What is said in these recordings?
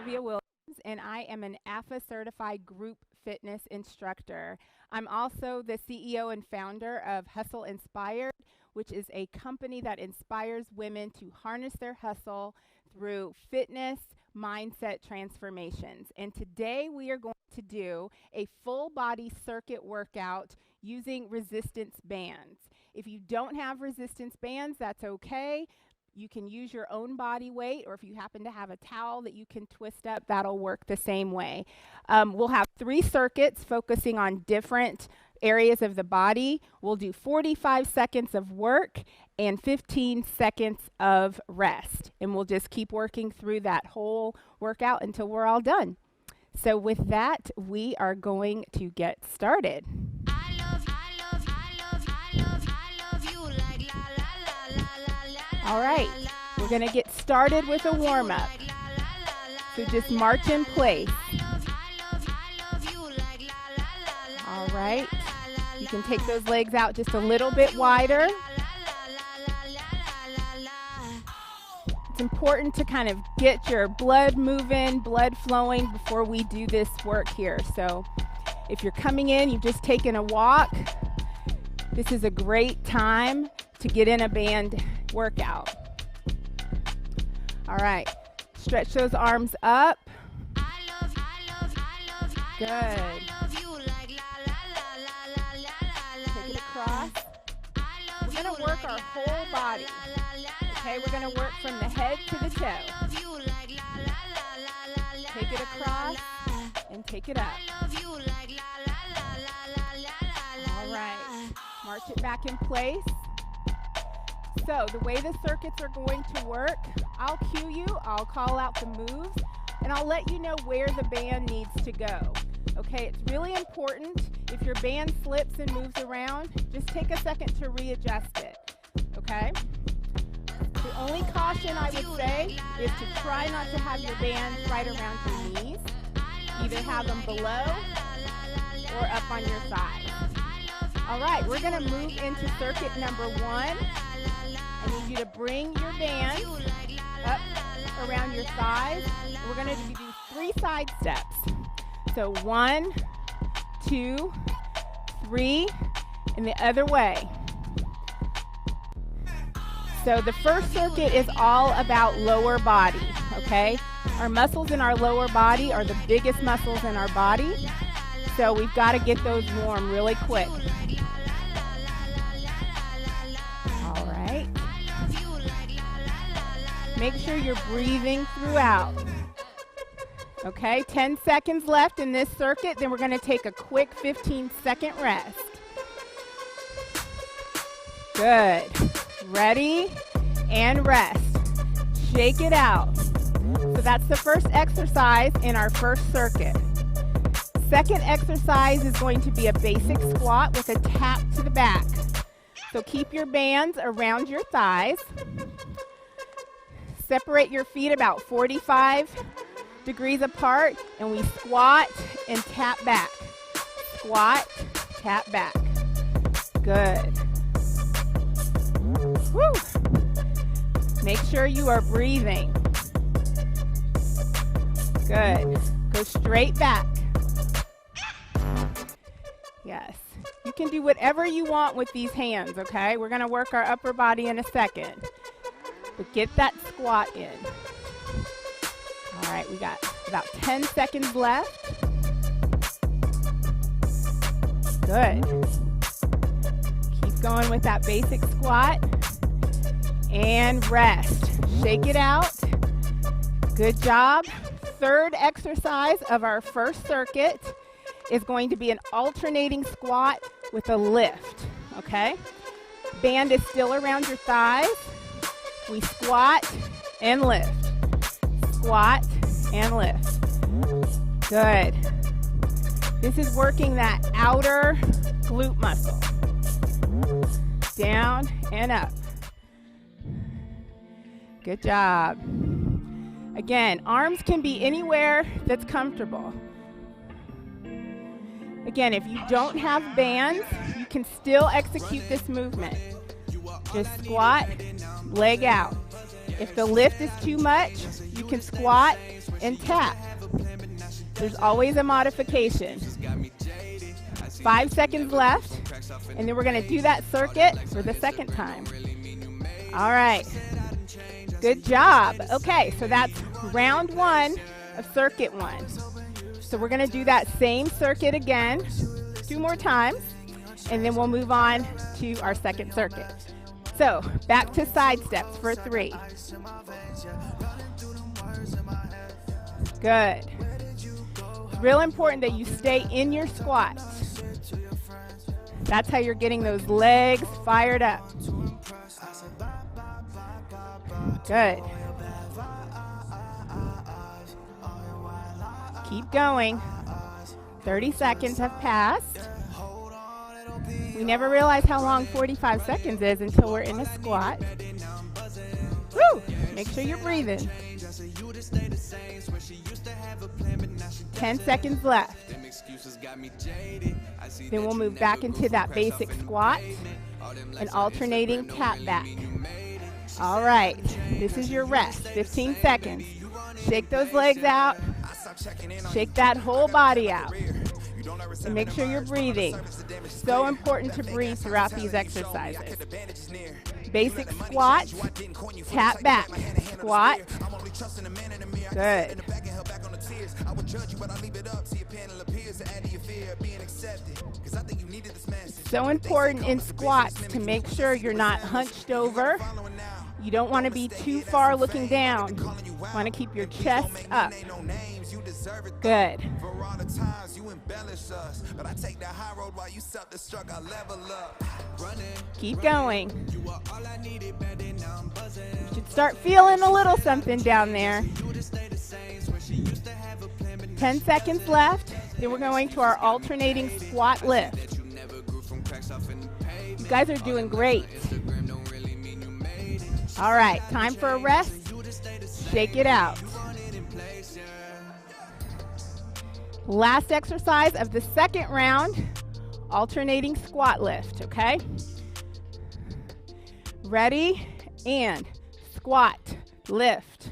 Sylvia Williams, and I am an AFA certified group fitness instructor. I'm also the CEO and founder of Hustle Inspired, which is a company that inspires women to harness their hustle through fitness mindset transformations. And today we are going to do a full body circuit workout using resistance bands. If you don't have resistance bands, that's okay. You can use your own body weight, or if you happen to have a towel that you can twist up, that'll work the same way. We'll have 3 circuits focusing on different areas of the body. We'll do 45 seconds of work and 15 seconds of rest. And we'll just keep working through that whole workout until we're all done. So with that, we are going to get started. All right, we're going to get started with a warm-up. So just march in place. All right, you can take those legs out just a little bit wider. It's important to kind of get your blood moving, blood flowing before we do this work here. So if you're coming in, you've just taken a walk, this is a great time to get in a band workout. All right, stretch those arms up. Good. Take it across. We're going to work our whole body. Okay, we're going to work from the head to the toe. Take it across and take it up. All right, march it back in place. So the way the circuits are going to work, I'll cue you, I'll call out the moves, and I'll let you know where the band needs to go. Okay, it's really important. If your band slips and moves around, just take a second to readjust it. Okay? The only caution I would say is to try not to have your band right around your knees. Either have them below or up on your side. All right, we're going to move into circuit number 1. I need you to bring your band up around your thighs. We're going to do 3 side steps. So 1, 2, 3, and the other way. So the first circuit is all about lower body, okay? Our muscles in our lower body are the biggest muscles in our body. So we've got to get those warm really quick. All right. Make sure you're breathing throughout. Okay, 10 seconds left in this circuit, then we're going to take a quick 15-second rest. Good. Ready and rest. Shake it out. So that's the first exercise in our first circuit. Second exercise is going to be a basic squat with a tap to the back. So keep your bands around your thighs. Separate your feet about 45 degrees apart, and we squat and tap back. Squat, tap back. Good. Woo. Make sure you are breathing. Good. Go straight back. Yes. You can do whatever you want with these hands, okay? We're going to work our upper body in a second. But get that squat in. All right, we got about 10 seconds left. Good. Keep going with that basic squat. And rest. Shake it out. Good job. Third exercise of our first circuit is going to be an alternating squat with a lift, okay? Band is still around your thighs. We squat and lift. Squat and lift. Good. This is working that outer glute muscle. Down and up. Good job. Again, arms can be anywhere that's comfortable. Again, if you don't have bands, you can still execute this movement. Just squat, leg out. If the lift is too much, you can squat and tap. There's always a modification. 5 seconds left, and then we're going to do that circuit for the second time. All right. Good job. Okay, so that's round 1 of circuit 1. So we're going to do that same circuit again 2 more times, and then we'll move on to our second circuit. So back to side steps for 3. Good. It's real important that you stay in your squats. That's how you're getting those legs fired up. Good. Keep going. 30 seconds have passed. We never realize how long 45 seconds is until we're in a squat. Woo! Make sure you're breathing. 10 seconds left. Then we'll move back into that basic squat and alternating tap back. All right, this is your rest, 15 seconds. Shake those legs out. Shake that whole body out. And make sure you're breathing. So important to breathe throughout these exercises. Basic squat, tap back, squat. Good. So important in squats to make sure you're not hunched over. You don't want to be too far looking down. You want to keep your chest up. Good. Keep going. You should start feeling a little something down there. 10 seconds left. Then we're going to our alternating squat lift. You guys are doing great. All right, time for a rest. Shake it out. Last exercise of the second round, alternating squat lift, okay? Ready, and squat, lift.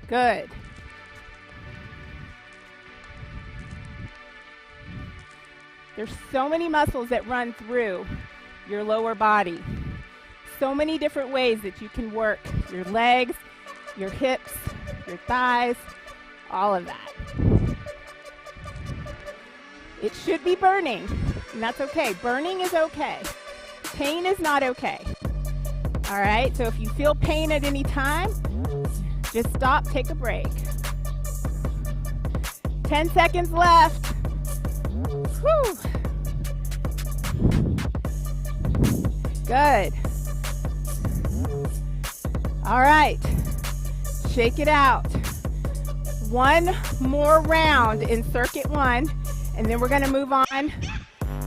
Good. There's so many muscles that run through your lower body. So many different ways that you can work your legs, your hips, your thighs, all of that. It should be burning, and that's okay. Burning is okay. Pain is not okay. All right, so if you feel pain at any time, just stop, take a break. 10 seconds left. Whew. Good. All right, shake it out. One more round in circuit 1, and then we're gonna move on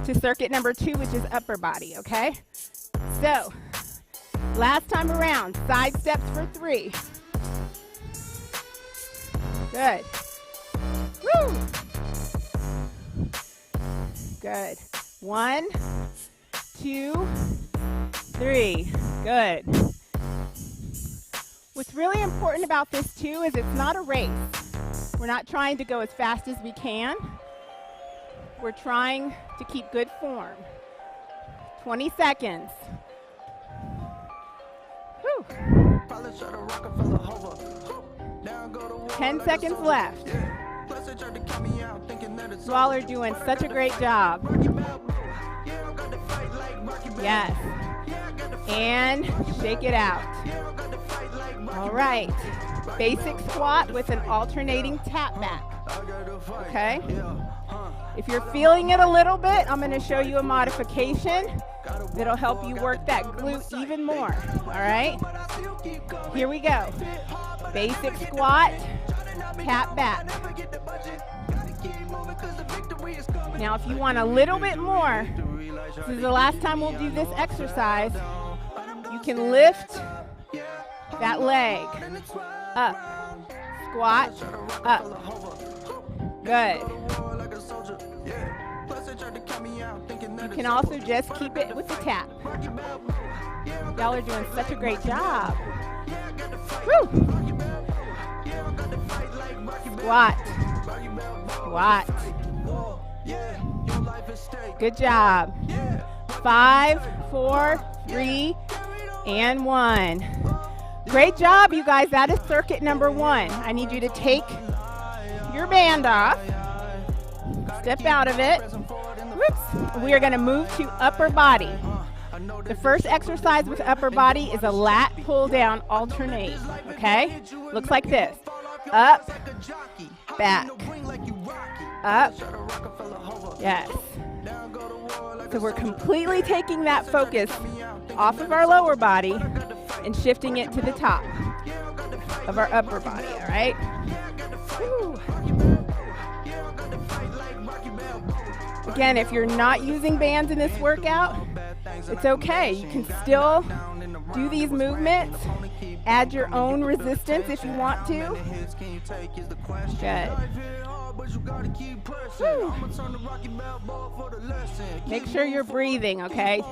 to circuit number 2, which is upper body, okay? So, last time around, side steps for 3. Good. Woo! Good. 1, 2, 3. Good. What's really important about this too is it's not a race. We're not trying to go as fast as we can. We're trying to keep good form. 20 seconds. Whew. 10 seconds left. You all are doing such a great job. Yes. And shake it out. All right. Basic squat with an alternating tap back. Okay? If you're feeling it a little bit, I'm going to show you a modification that'll help you work that glute even more. All right? Here we go. Basic squat, tap back. Now, if you want a little bit more, this is the last time we'll do this exercise. You can lift that leg up, squat, up. Good. You can also just keep it with the tap. Y'all are doing such a great job. Woo. Squat. Squat. Good job. 5, 4, 3, and 1. Great job, you guys. That is circuit number 1. I need you to take your band off. Step out of it. Whoops. We are going to move to upper body. The first exercise with upper body is a lat pull down alternate. Okay? Looks like this. Up, back, up. Yes. So we're completely taking that focus off of our lower body and shifting it to the top of our upper body, all right? Whew. Again, if you're not using bands in this workout, it's okay. You can still do these movements. Add your own resistance if you want to. Good. Woo. Make sure you're breathing, okay?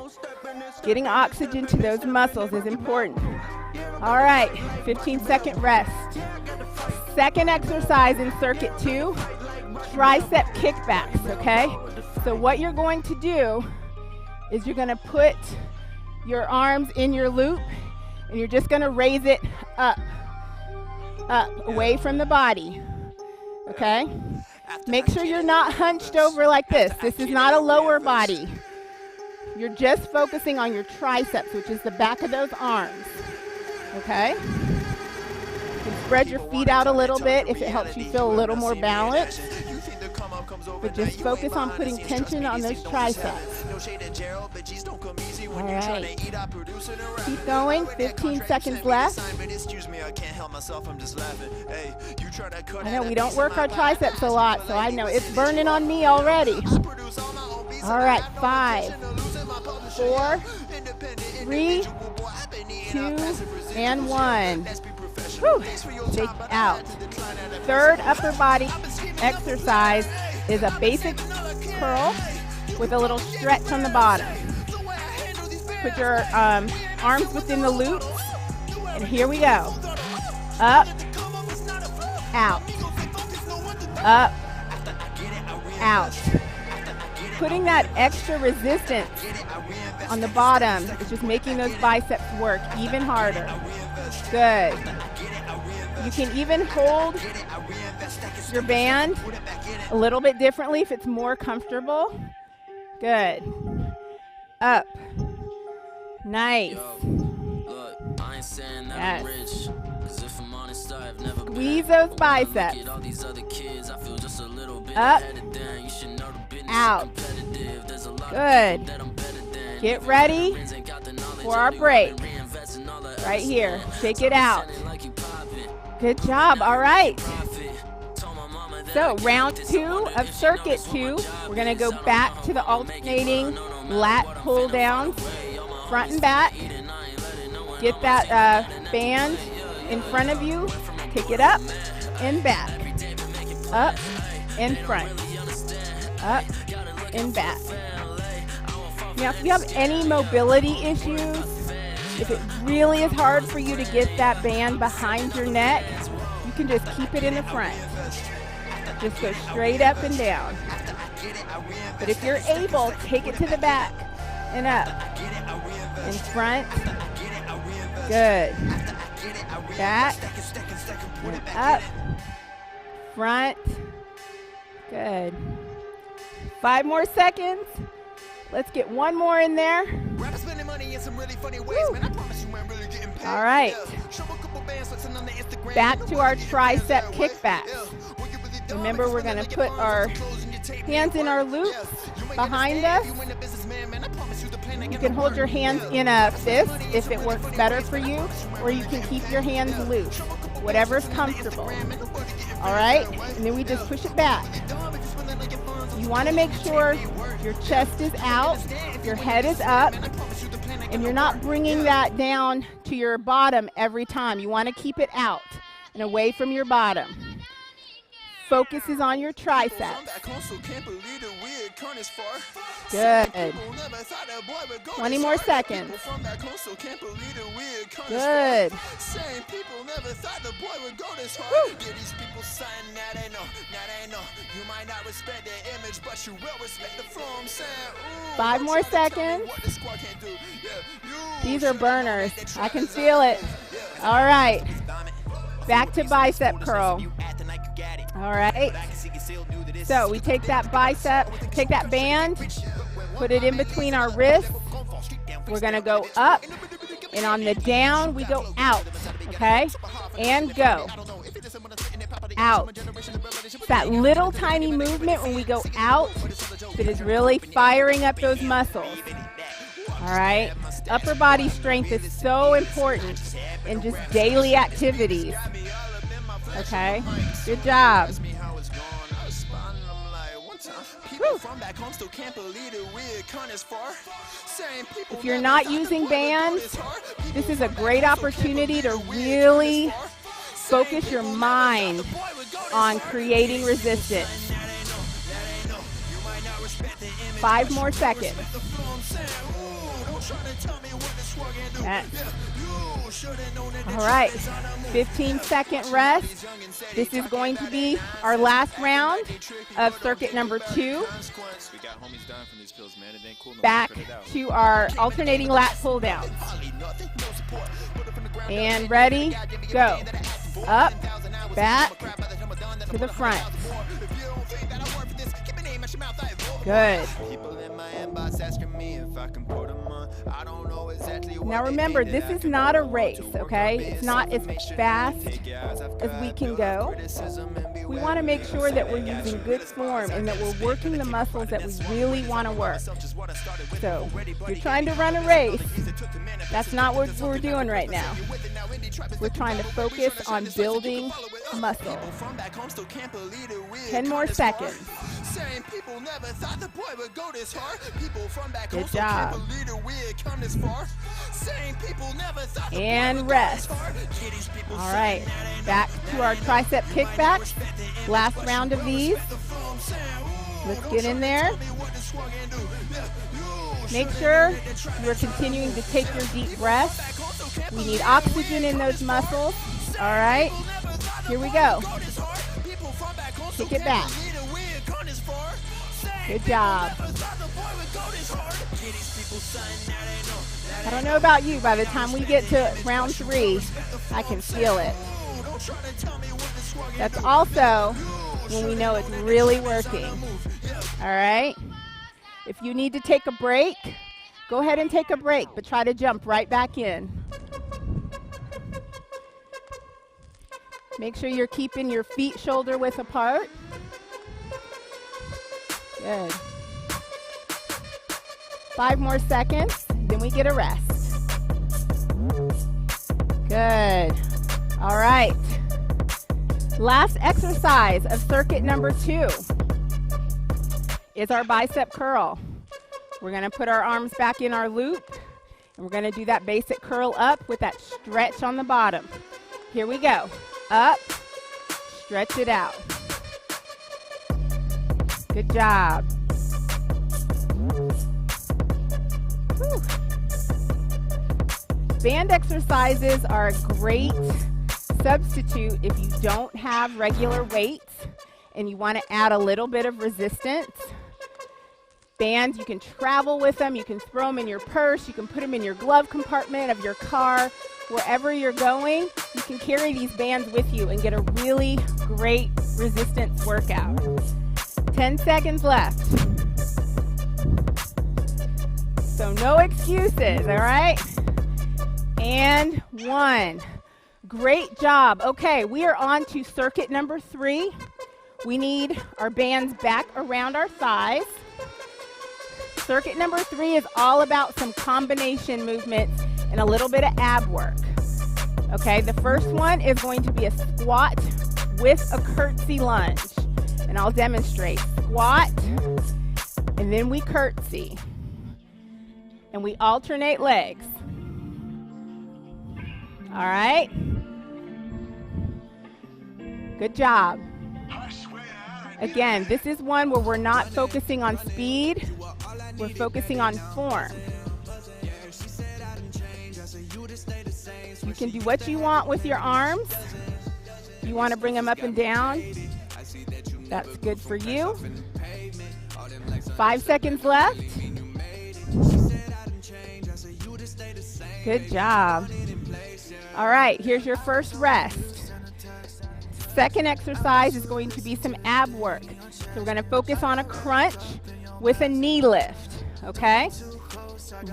Getting oxygen to those muscles is important. All right, 15-second rest. Second exercise in circuit 2, tricep kickbacks, okay? So what you're going to do is you're going to put your arms in your loop and you're just going to raise it up, away from the body, okay? Make sure you're not hunched over like this. This is not a lower body. You're just focusing on your triceps, which is the back of those arms, okay? You can spread your feet out a little bit if it helps you feel a little more balanced. But just focus on putting tension on those triceps. All right. Keep going. 15 seconds left. I know we don't work our triceps a lot, so I know it's burning on me already. All right. 5, 4, 3, 2, and 1. Whew. Take out. Third upper body exercise is a basic curl with a little stretch on the bottom. Put your arms within the loops, and here we go. Up, out, up, out. Putting that extra resistance on the bottom is just making those biceps work even harder. Good. You can even hold your band a little bit differently if it's more comfortable. Good. Up. Nice. Yes. Squeeze those biceps. Up. Out. Good. Get ready for our break. Right here. Shake it out. Good job. All right. So round 2 of circuit 2, we're going to go back to the alternating lat pull downs, front and back. Get that band in front of you. Take it up and back. Up and front. Up and back. Now, if you have any mobility issues, if it really is hard for you to get that band behind your neck, you can just keep it in the front. Just go straight up and down. But if you're able, take it to the back and up. In front. Good. Back. And up. Front. Good. 5 more seconds. Let's get one more in there. Woo. All right. Back to our tricep kickbacks. Remember, we're going to put our hands in our loops behind us. You can hold your hands in a fist if it works better for you, or you can keep your hands loose, whatever's comfortable. All right? And then we just push it back. You want to make sure your chest is out, your head is up, and you're not bringing that down to your bottom every time. You want to keep it out and away from your bottom. Focus is on your triceps. Good. 20 more seconds. Good. Woo. 5 more seconds. These are burners. I can feel it. All right. Back to bicep curl. All right. So we take that bicep, take that band, put it in between our wrists. We're going to go up, and on the down, we go out, okay? And go. Out. That little tiny movement when we go out that is really firing up those muscles. All right? Upper body strength is so important in just daily activities. Okay? Good job. Woo. If you're not using bands, this is a great opportunity to really focus your mind on creating resistance. 5 more seconds. All right, 15-second rest. This is going to be our last round of circuit number 2. Back to our alternating lat pull downs. And ready, go. Up, back, to the front. Good. Now remember, this is not a race, okay? It's not as fast as we can go. We want to make sure that we're using good form and that we're working the muscles that we really want to work. So, if you're trying to run a race, that's not what we're doing right now. We're trying to focus on building muscle. 10 more seconds. Good job. And rest. All right, back to our tricep kickbacks. Last round of these. Let's get in there. Make sure you're continuing to take your deep breaths. We need oxygen in those muscles. All right, here we go. Kick it back. Good job. I don't know about you, by the time we get to round 3, I can feel it. That's also when we know it's really working. All right? If you need to take a break, go ahead and take a break, but try to jump right back in. Make sure you're keeping your feet shoulder width apart. Good. 5 more seconds, then we get a rest. Good. All right. Last exercise of circuit number 2 is our bicep curl. We're going to put our arms back in our loop, and we're going to do that basic curl up with that stretch on the bottom. Here we go. Up, stretch it out. Good job. Whew. Band exercises are a great substitute if you don't have regular weights and you want to add a little bit of resistance. Bands, you can travel with them, you can throw them in your purse, you can put them in your glove compartment of your car. Wherever you're going, you can carry these bands with you and get a really great resistance workout. 10 seconds left. So no excuses, all right? And 1. Great job. Okay, we are on to circuit number 3. We need our bands back around our thighs. Circuit number 3 is all about some combination movements and a little bit of ab work. Okay, the first one is going to be a squat with a curtsy lunge. And I'll demonstrate. Squat, and then we curtsy. And we alternate legs. All right? Good job. Again, this is one where we're not focusing on speed, we're focusing on form. You can do what you want with your arms. You want to bring them up and down. That's good for you. 5 seconds left. Good job. All right, here's your first rest. Second exercise is going to be some ab work. So we're going to focus on a crunch with a knee lift, okay?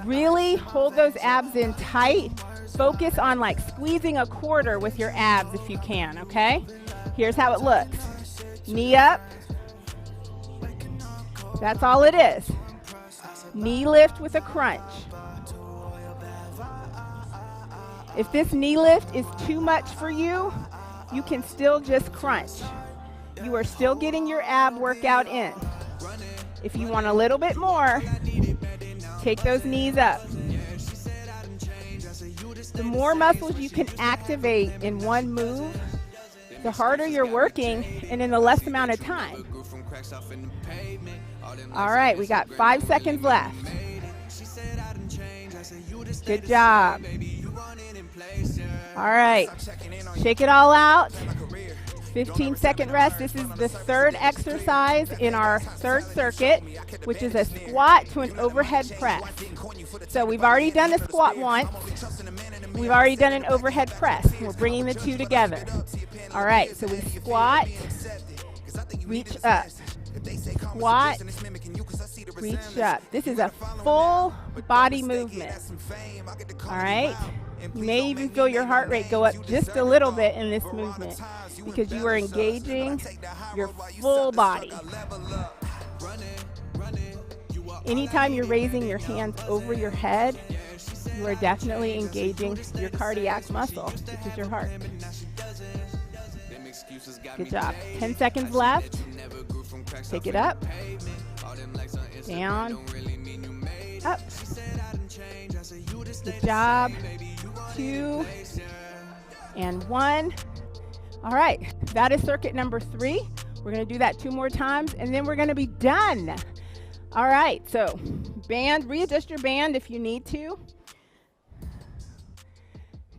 Really hold those abs in tight. Focus on like squeezing a quarter with your abs if you can, okay? Here's how it looks. Knee up. That's all it is. Knee lift with a crunch. If this knee lift is too much for you, you can still just crunch. You are still getting your ab workout in. If you want a little bit more, take those knees up. The more muscles you can activate in one move, the harder you're working and in the less amount of time. All right, we got 5 seconds left. Good job. All right, shake it all out. 15-second rest. This is the third exercise in our third circuit, which is a squat to an overhead press. So we've already done a squat once. We've already done an overhead press. We're bringing the two together. All right, so we squat, reach up. Squat, reach up. This is a full body movement. All right? You may even feel your heart rate go up just a little bit in this movement because you are engaging your full body. Anytime you're raising your hands over your head, you are definitely engaging your cardiac muscle, which is your heart. Good job. 10 seconds left. Take it up, down, up. Good job. 2 and 1. All right, that is circuit number 3. We're going to do that 2 more times, and then we're going to be done. All right, so band, readjust your band if you need to.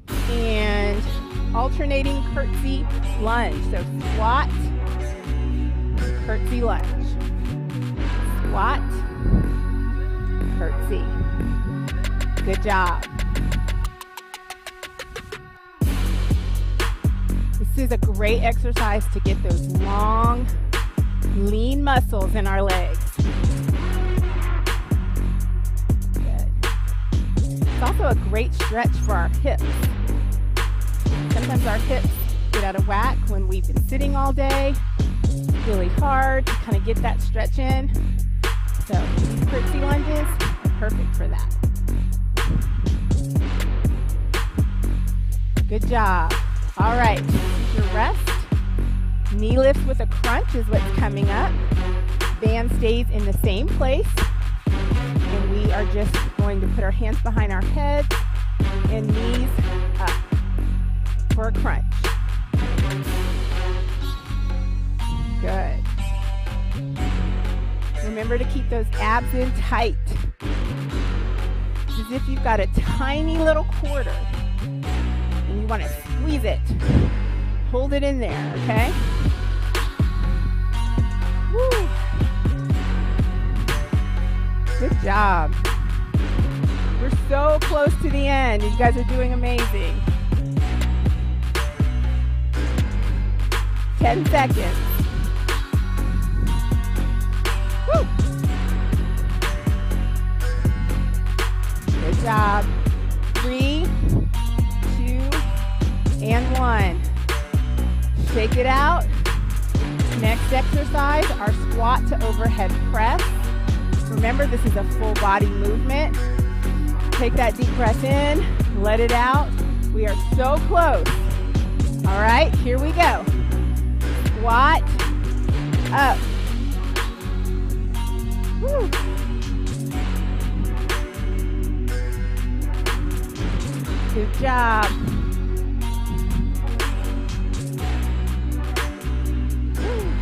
And alternating curtsy lunge. So squat, curtsy lunge. Squat, curtsy. Good job. This is a great exercise to get those long, lean muscles in our legs. Good. It's also a great stretch for our hips. Sometimes our hips get out of whack when we've been sitting all day. It's really hard to kind of get that stretch in. So these curtsy lunges are perfect for that. Good job. All right, your rest. Knee lift with a crunch is what's coming up. Band stays in the same place. And we are just going to put our hands behind our heads and knees up for a crunch. Good. Remember to keep those abs in tight. It's as if you've got a tiny little quarter and you want to squeeze it. Hold it in there, okay? Woo. Good job. We're so close to the end. You guys are doing amazing. 10 seconds. Woo. Good job. 3, 2, and 1. Shake it out. Next exercise, our squat to overhead press. Remember, this is a full body movement. Take that deep breath in, let it out. We are so close. All right, here we go. Squat, up. Woo. Good job. Woo.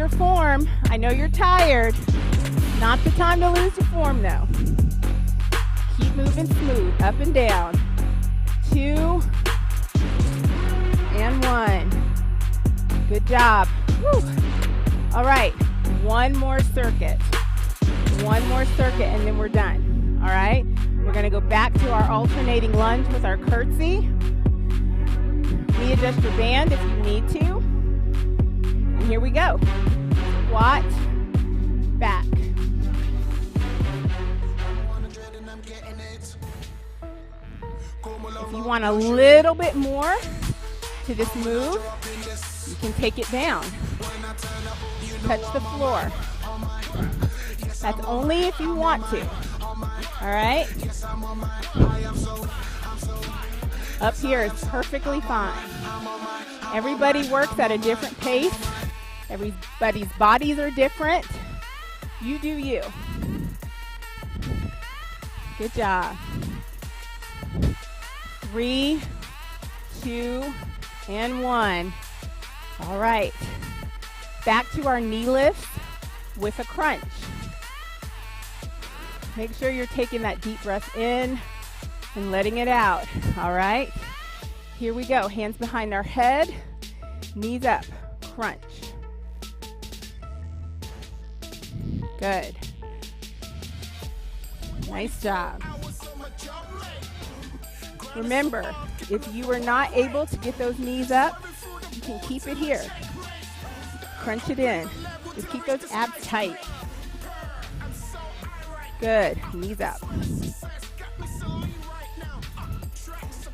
your form. I know you're tired. Not the time to lose your form though. Keep moving smooth, up and down. 2 and 1. Good job. Woo. All right, one more circuit. One more circuit and then we're done. All right, we're gonna go back to our alternating lunge with our curtsy. Readjust your band if you need to. And here we go. Squat, back. If you want a little bit more to this move, you can take it down. Touch the floor. That's only if you want to. All right? Up here is perfectly fine. Everybody works at a different pace. Everybody's bodies are different. You do you. Good job. 3, 2, and 1. All right. Back to our knee lifts with a crunch. Make sure you're taking that deep breath in and letting it out. All right. Here we go. Hands behind our head, knees up, crunch. Good. Nice job. Remember, if you are not able to get those knees up, you can keep it here. Crunch it in. Just keep those abs tight. Good. Knees up.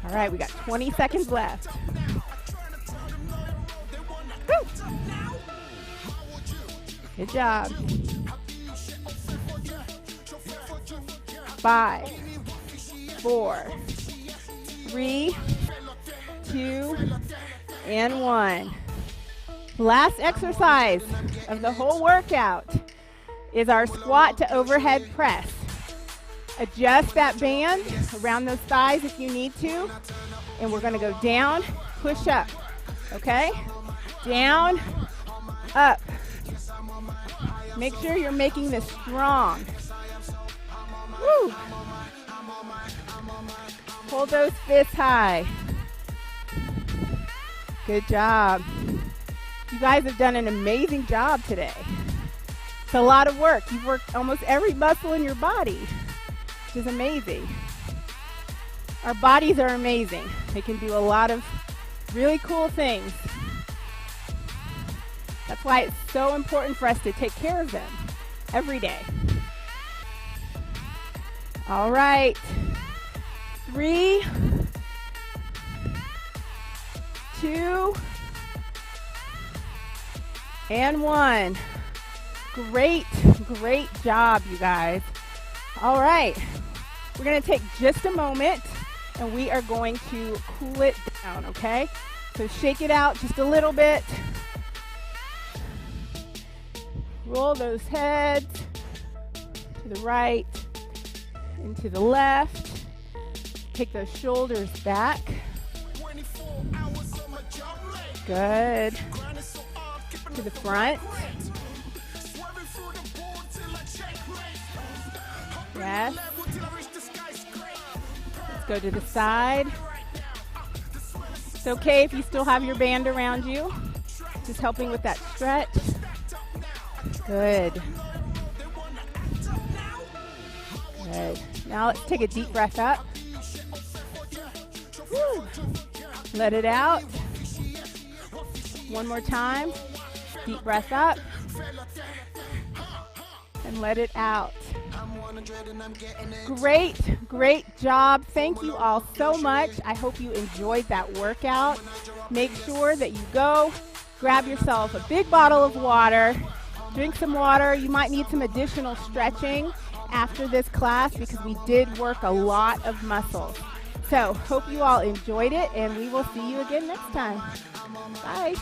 All right, we got 20 seconds left. Woo. Good job. 5, 4, 3, 2, and 1. Last exercise of the whole workout is our squat to overhead press. Adjust that band around those thighs if you need to. And we're gonna go down, push up, okay? Down, up. Make sure you're making this strong. Woo. Hold those fists high. Good job. You guys have done an amazing job today. It's a lot of work. You've worked almost every muscle in your body, which is amazing. Our bodies are amazing. They can do a lot of really cool things. That's why it's so important for us to take care of them every day. All right. 3, 2, and 1. Great, great job, you guys. All right. We're going to take just a moment, and we are going to cool it down, okay? So shake it out just a little bit. Roll those heads to the right and to the left. Take those shoulders back. Good. To the front. Yes. Let's go to the side. It's okay if you still have your band around you. Just helping with that stretch. Good. Good. Now let's take a deep breath up. Woo. Let it out. One more time. Deep breath up. And let it out. Great, great job. Thank you all so much. I hope you enjoyed that workout. Make sure that you go grab yourself a big bottle of water. Drink some water. You might need some additional stretching after this class because we did work a lot of muscles. So, hope you all enjoyed it, and we will see you again next time. Bye.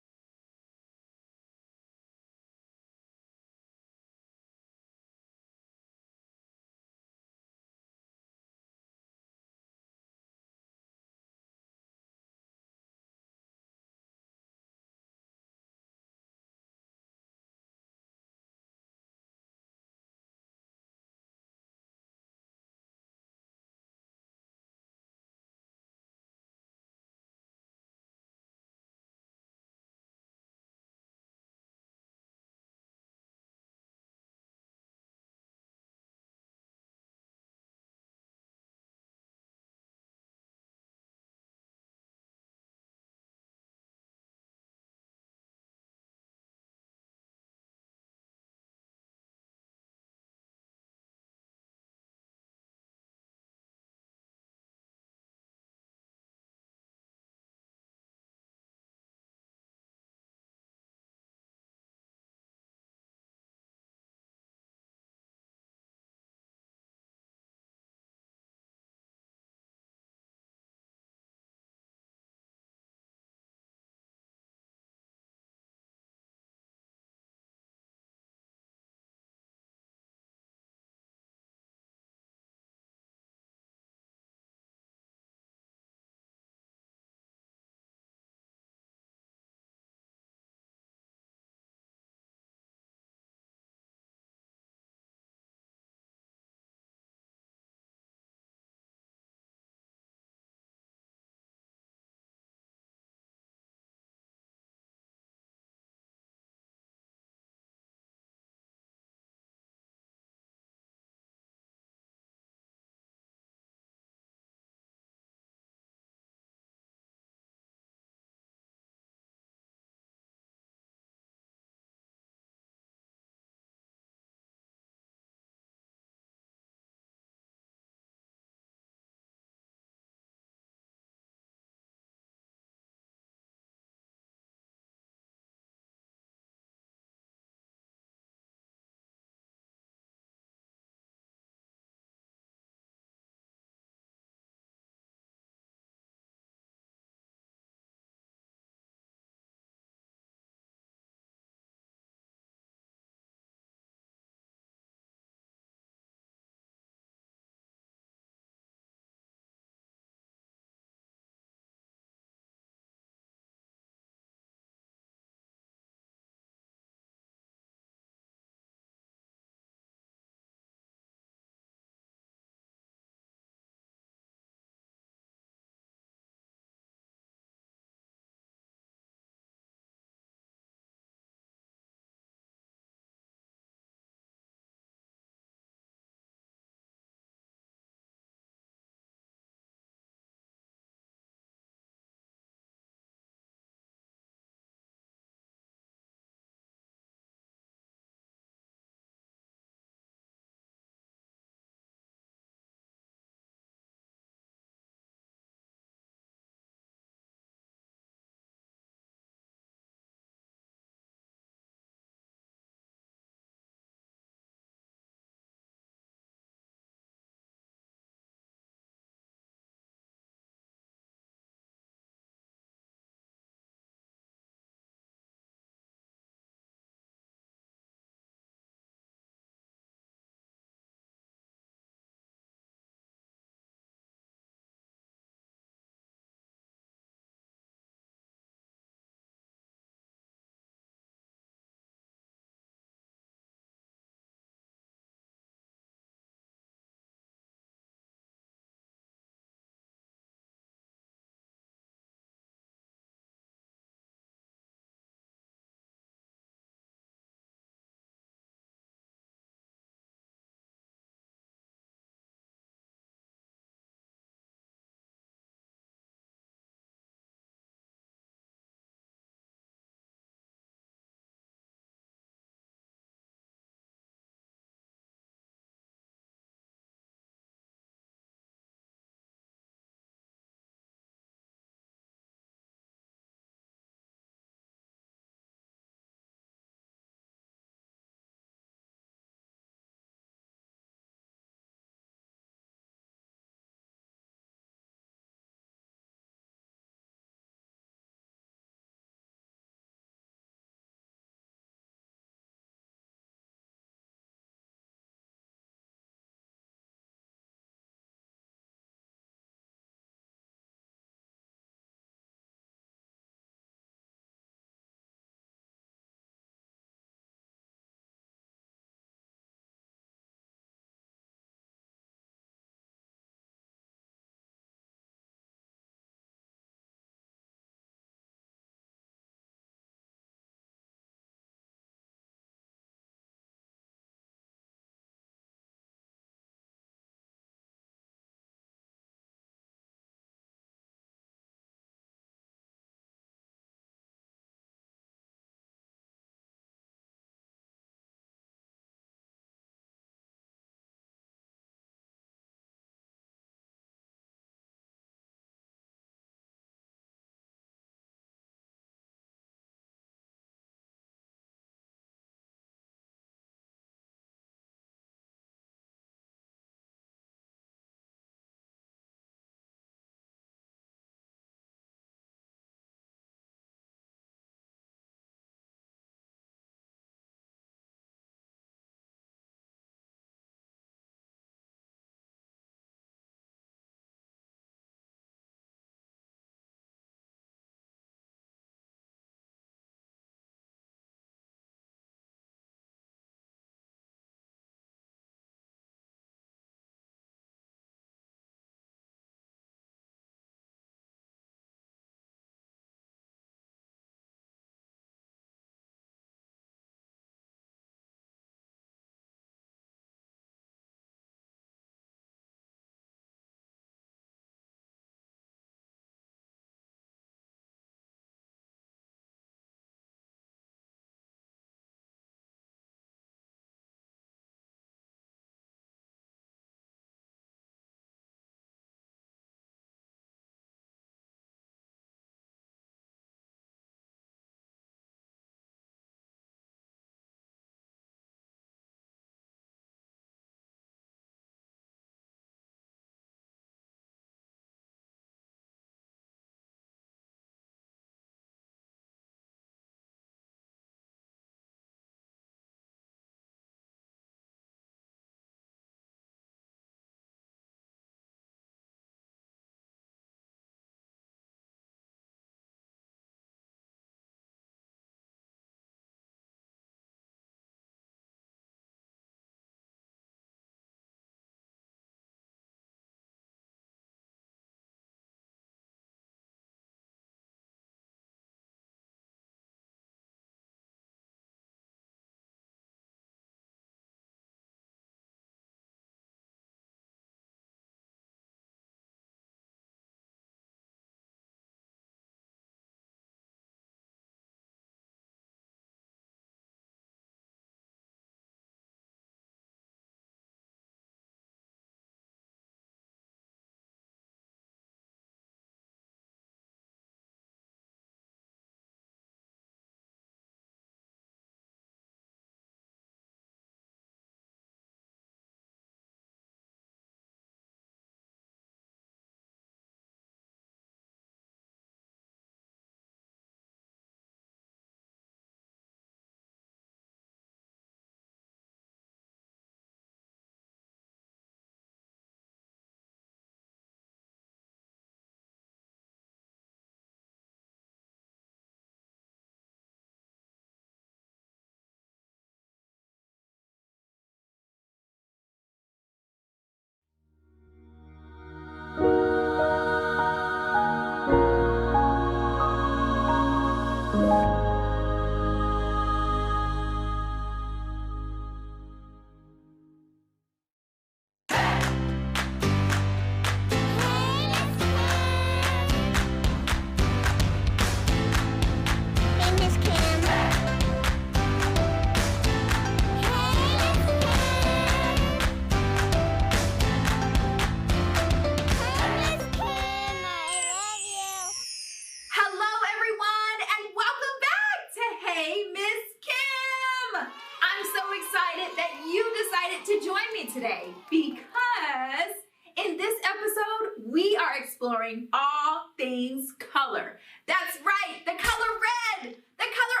all things color. That's right, the color red, the color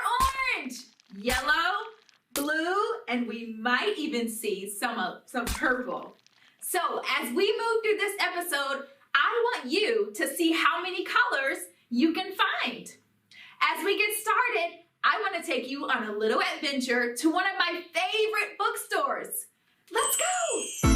orange, yellow, blue, and we might even see some purple. So as we move through this episode, I want you to see how many colors you can find. As we get started, I want to take you on a little adventure to one of my favorite bookstores. Let's go!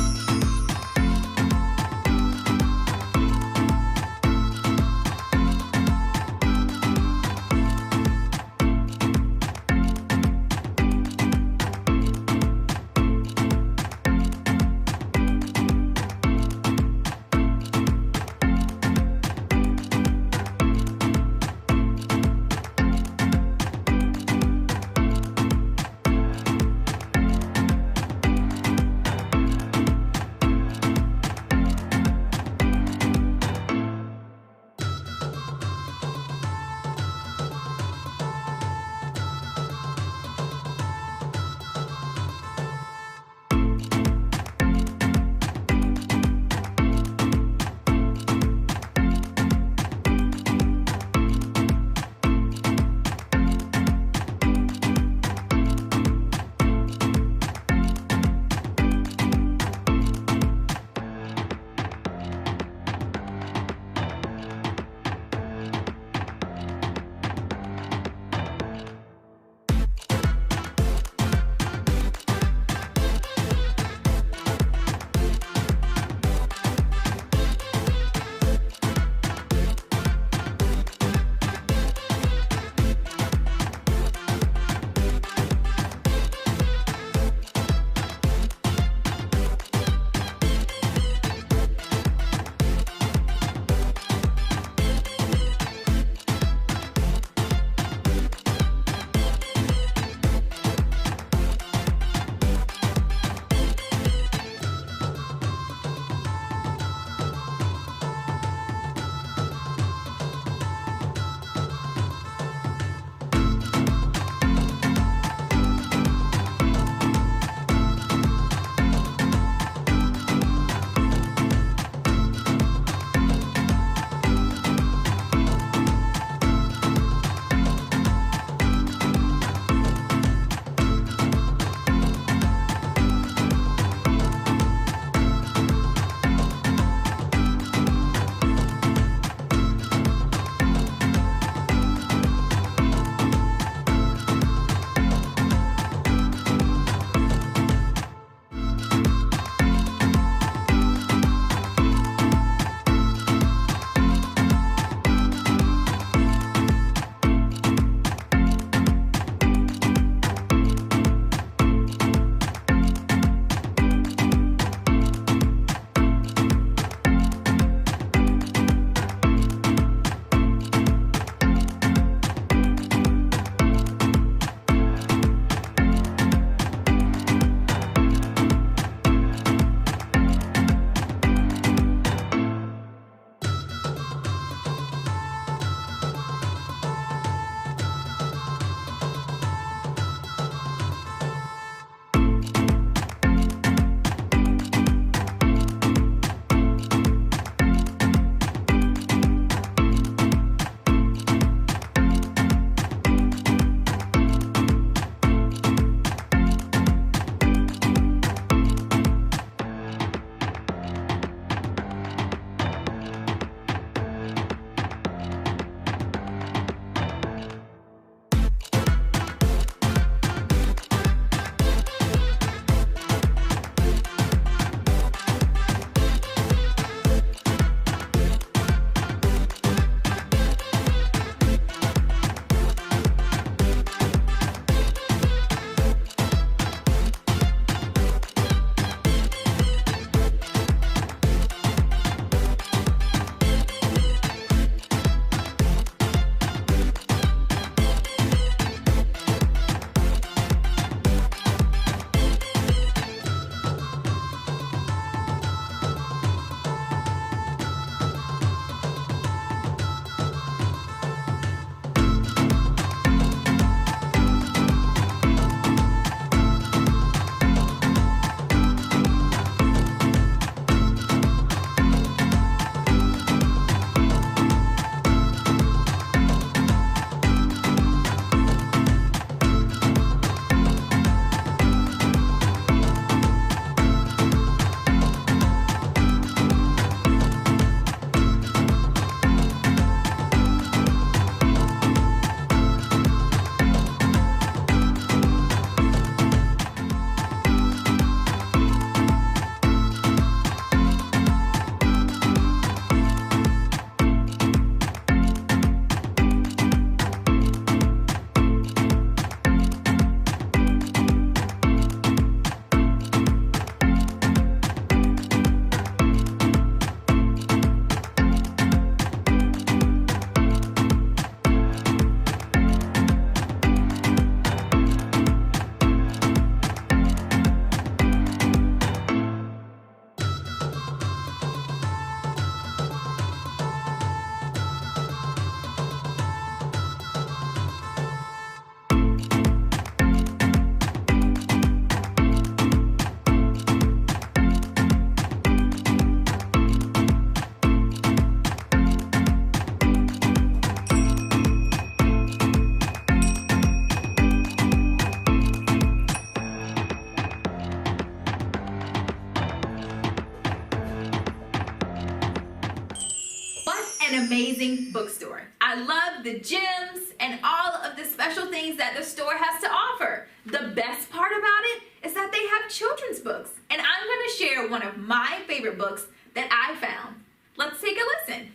an amazing bookstore. I love the gems and all of the special things that the store has to offer. The best part about it is that they have children's books, and I'm going to share one of my favorite books that I found. Let's take a listen.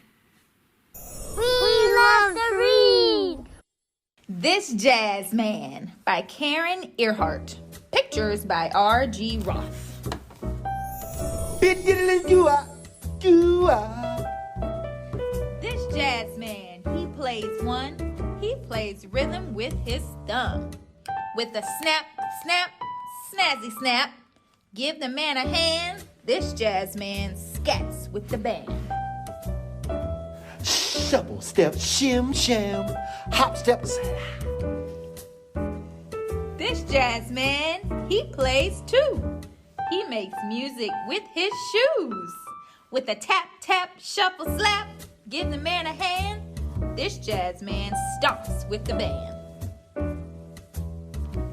We love to read. This Jazz Man by Karen Earhart. Pictures by R.G. Roth. This jazz man, he plays one. He plays rhythm with his thumb. With a snap, snap, snazzy snap. Give the man a hand. This jazz man scats with the band. Shuffle step, shim sham, hop step. This jazz man, he plays too. He makes music with his shoes. With a tap, tap, shuffle, slap, give the man a hand. This jazz man stomps with the band.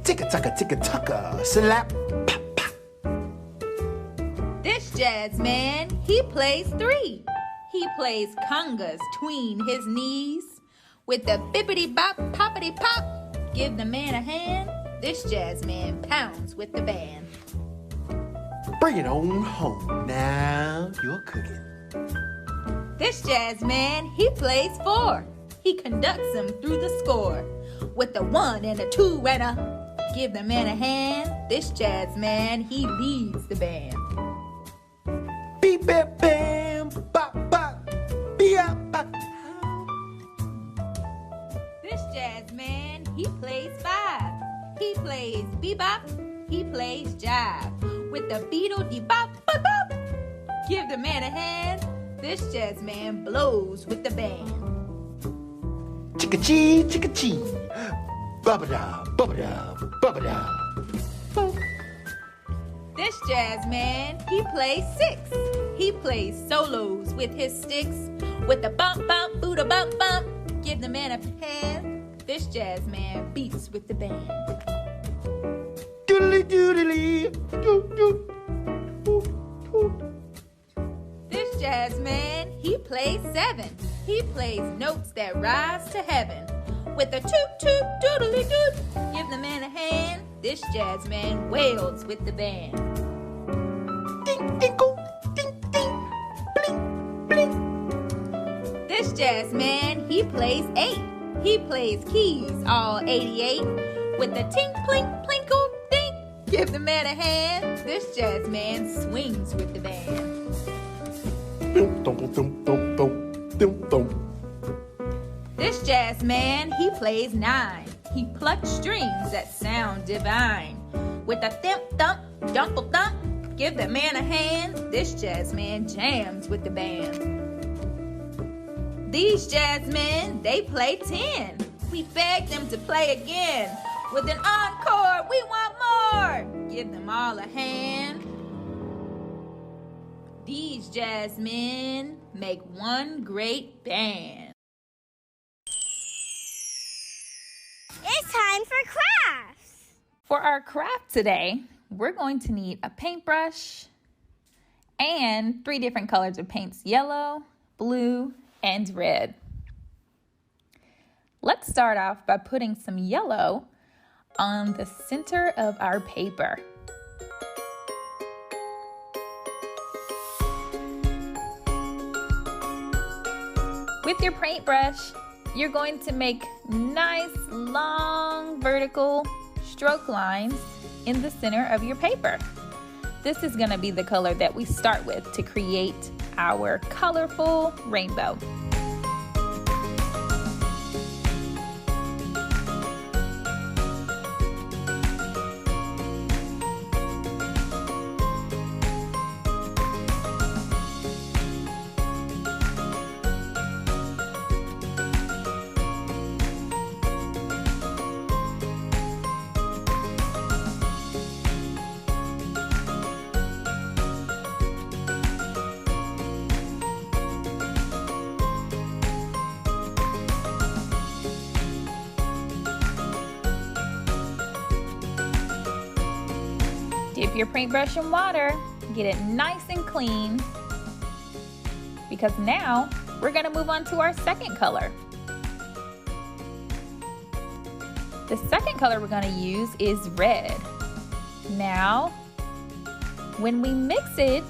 Ticka-tucka, slap, pop, pop. This jazz man, he plays three. He plays congas tween his knees. With the bippity-bop, poppity-pop, give the man a hand. This jazz man pounds with the band. Bring it on home, now you're cooking. This jazz man, he plays four. He conducts them through the score. With a 1 and a 2 and a, give the man a hand. This jazz man, he leads the band. Beep, bam, bam, bop, bop, beep, bop. This jazz man, he plays five. He plays bebop, he plays jive. With the beetle de bop, bop, bop. Give the man a hand. This jazz man blows with the band. Chicka-chee, chicka-chee, bubba-da, bubba-da, bubba-da. This jazz man, he plays six. He plays solos with his sticks. With the bump, bump, booda, bump, bump. Give the man a hand. This jazz man beats with the band. Doodly doodly, doo doo, doo doo. This jazz man, he plays seven. He plays notes that rise to heaven. With a toot toot doodly doot, give the man a hand. This jazz man wails with the band. Ding dinkle, ding ding, bling bling. This jazz man, he plays eight. He plays keys all 88. With the tink plink plinkle ding, give the man a hand. This jazz man swings with the band. Dum dum dum dum dum dum dum. This jazz man, he plays nine. He plucks strings that sound divine. With a thump thump, dumple thump, give the man a hand. This jazz man jams with the band. These jazz men, they play 10. We beg them to play again. With an encore, we want more. Give them all a hand. These jazz men make one great band. It's time for crafts. For our craft today, we're going to need a paintbrush and 3 different colors of paints: yellow, blue, and red. Let's start off by putting some yellow on the center of our paper. With your paintbrush, you're going to make nice, long, vertical stroke lines in the center of your paper. This is going to be the color that we start with to create our colorful rainbow. Dip your paintbrush in water, get it nice and clean, because now We're going to move on to our second color. The second color we're going to use is red. Now, when we mix it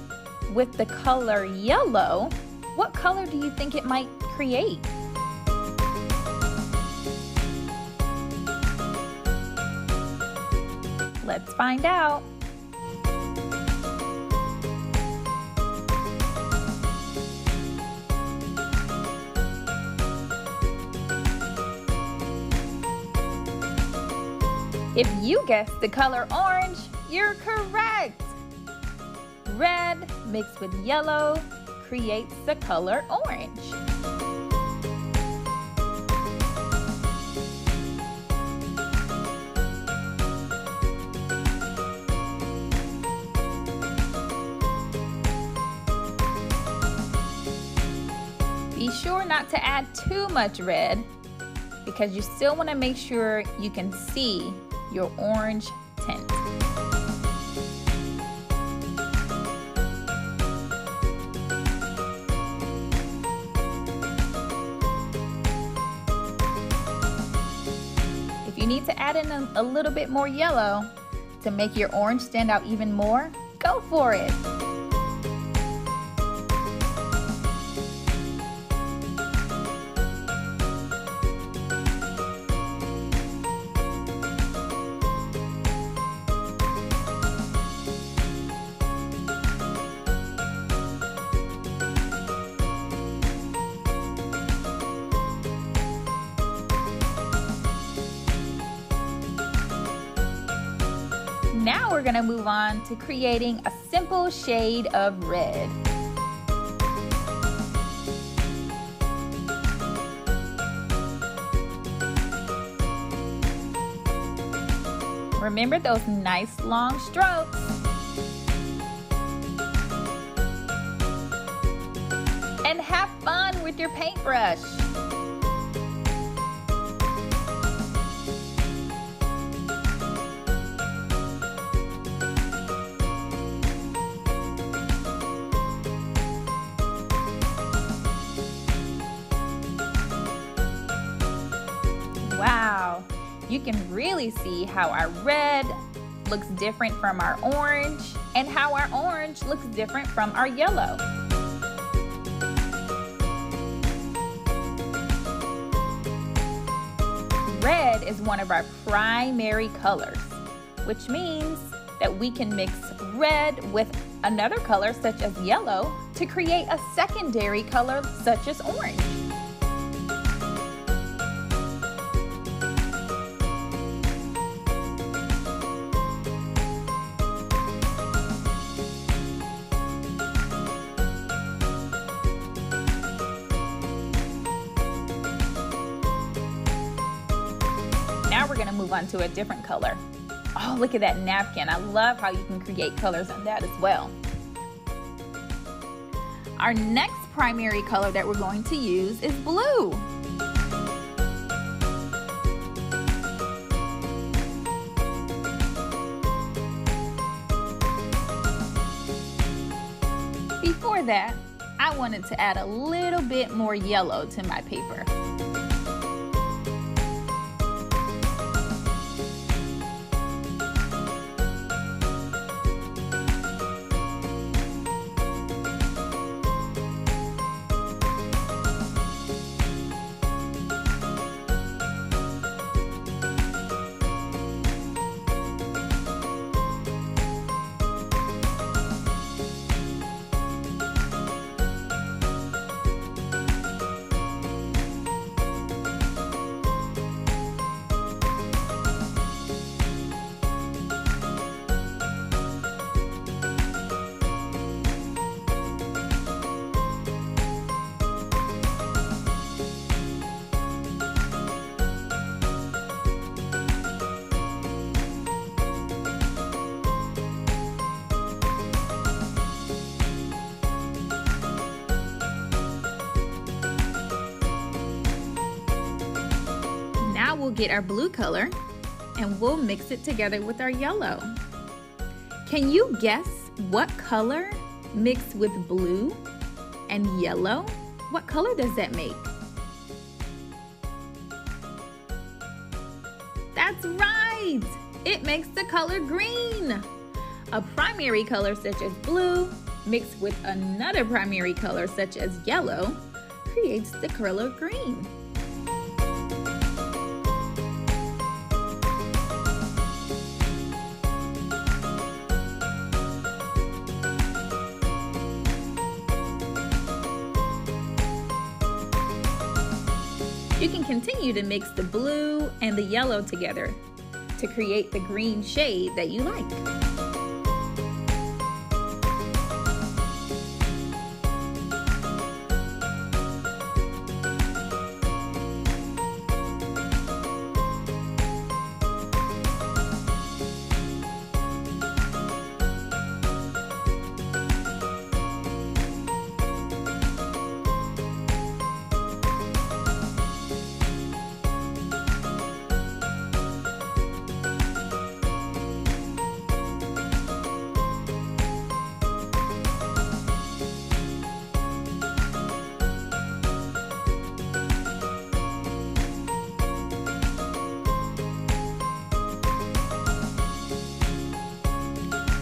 with the color yellow, what color do you think it might create? Let's find out. If you guessed the color orange, you're correct. Red mixed with yellow creates the color orange. Be sure not to add too much red because you still want to make sure you can see your orange tint. If you need to add in a little bit more yellow to make your orange stand out even more, go for it. Now we're going to move on to creating a simple shade of red. Remember those nice long strokes. And have fun with your paintbrush. Wow, you can really see how our red looks different from our orange and how our orange looks different from our yellow. Red is one of our primary colors, which means that we can mix red with another color such as yellow to create a secondary color such as orange. Now we're going to move on to a different color. Oh, look at that napkin. I love how you can create colors on that as well. Our next primary color that we're going to use is blue. Before that, I wanted to add a little bit more yellow to my paper. Now we'll get our blue color and we'll mix it together with our yellow. Can you guess what color mixed with blue and yellow What color does that make? That's right! It makes the color green. A primary color such as blue mixed with another primary color such as yellow creates the color green. You can continue to mix the blue and the yellow together to create the green shade that you like.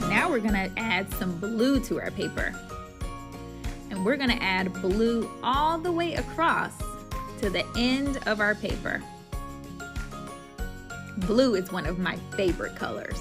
Now we're gonna add some blue to our paper. And we're gonna add blue all the way across to the end of our paper. Blue is one of my favorite colors.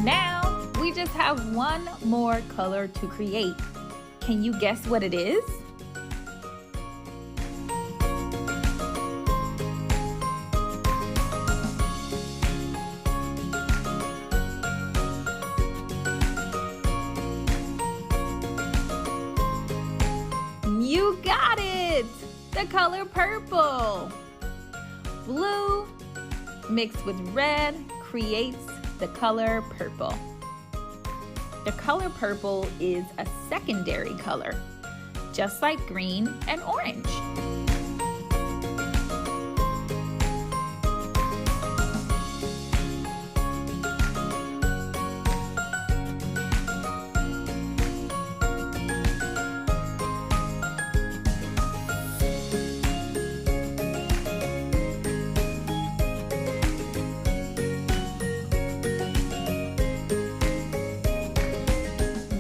Now we just have one more color to create. Can you guess what it is? You got it! The color purple. Blue mixed with red creates the color purple. The color purple is a secondary color, just like green and orange.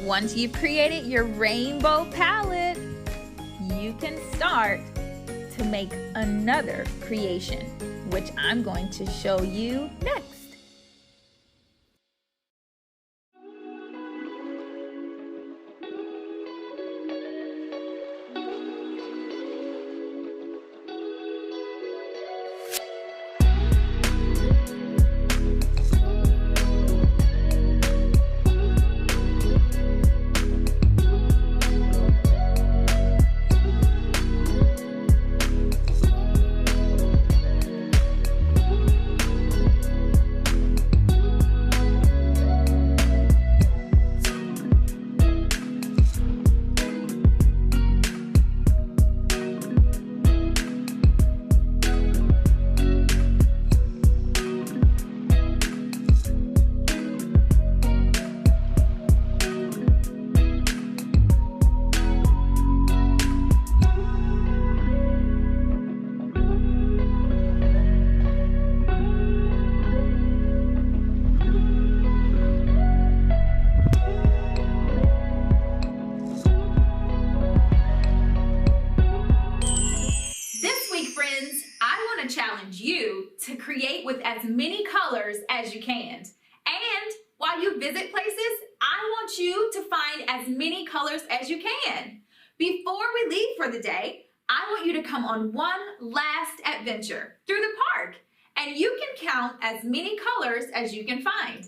Once you've created your rainbow palette, you can start to make another creation, which I'm going to show you next. with as many colors as you can. And while you visit places, I want you to find as many colors as you can. Before we leave for the day, I want you to come on one last adventure through the park, and you can count as many colors as you can find.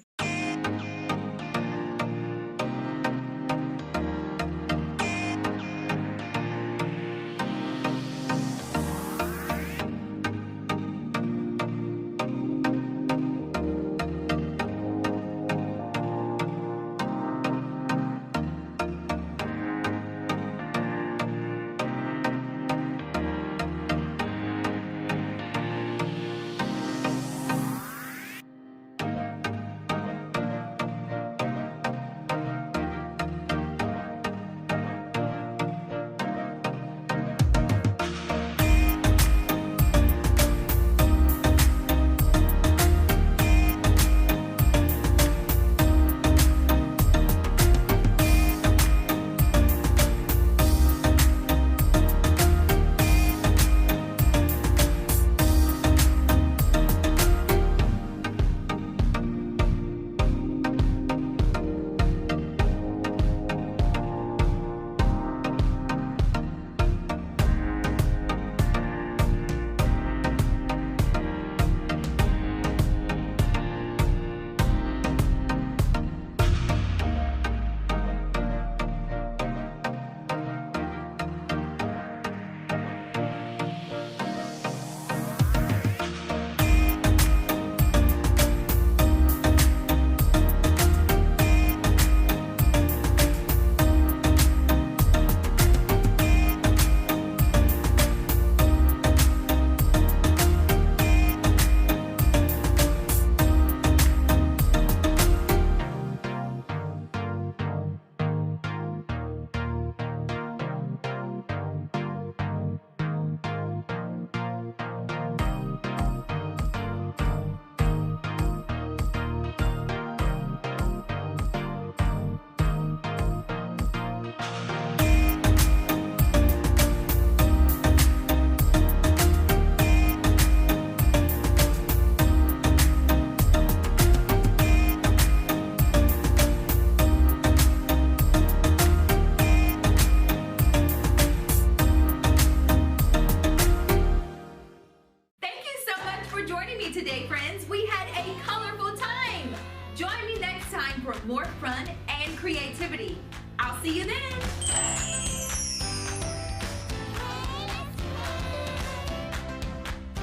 Today, friends, we had a colorful time. Join me next time for more fun and creativity. I'll see you then.